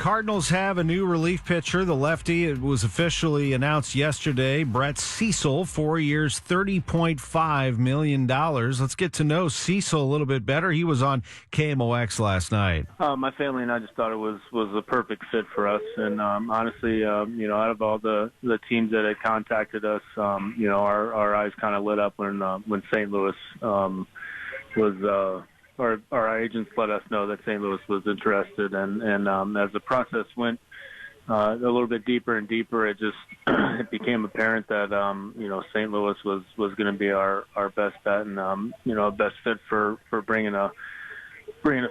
Cardinals have a new relief pitcher, the lefty. It was officially announced yesterday. Brett Cecil, 4 years, $30.5 million. Let's get to know Cecil a little bit better. He was on KMOX last night. My family and I just thought it was a perfect fit for us. And honestly, out of all the teams that had contacted us, our eyes kind of lit up when St. Louis was our agents let us know that St. Louis was interested, and as the process went a little bit deeper and deeper, it just it became apparent that St. Louis was going to be our best bet and best fit for bringing a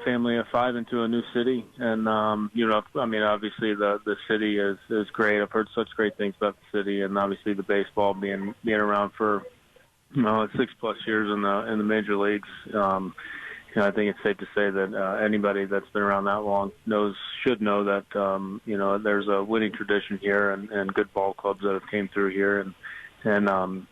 family of five into a new city. And obviously the city is great. I've heard such great things about the city, and obviously the baseball being around for 6+ years in the major leagues. I think it's safe to say that anybody that's been around that long should know that there's a winning tradition here and good ball clubs that have came through here, and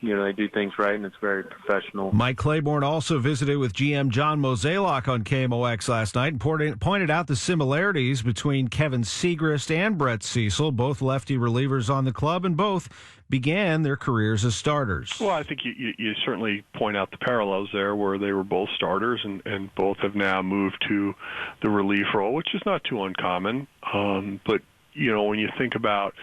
they do things right, and it's very professional. Mike Claiborne also visited with GM John Mozeliak on KMOX last night and pointed out the similarities between Kevin Segrist and Brett Cecil, both lefty relievers on the club, and both began their careers as starters. Well, I think you certainly point out the parallels there where they were both starters and both have now moved to the relief role, which is not too uncommon. But, when you think about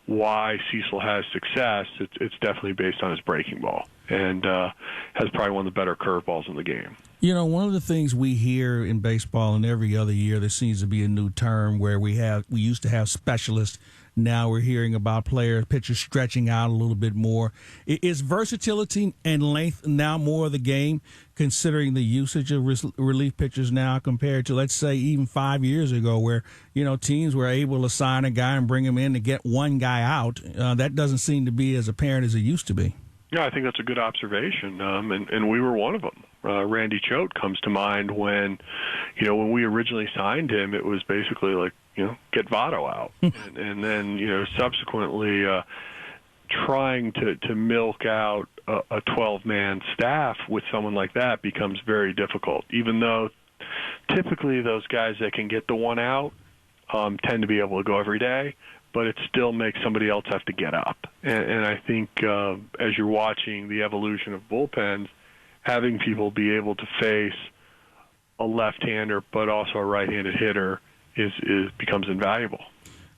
why Cecil has success, it's definitely based on his breaking ball and has probably one of the better curveballs in the game. One of the things we hear in baseball, and every other year there seems to be a new term where we used to have specialists. Now we're hearing about pitchers stretching out a little bit more. Is versatility and length now more of the game, considering the usage of relief pitchers now compared to, let's say, even 5 years ago where, teams were able to sign a guy and bring him in to get one guy out? That doesn't seem to be as apparent as it used to be. Yeah, I think that's a good observation, and we were one of them. Randy Choate comes to mind when we originally signed him, it was basically like, get Votto out. and then, subsequently trying to milk out a 12-man staff with someone like that becomes very difficult, even though typically those guys that can get the one out tend to be able to go every day, but it still makes somebody else have to get up. And I think as you're watching the evolution of bullpens, having people be able to face a left-hander but also a right-handed hitter becomes invaluable.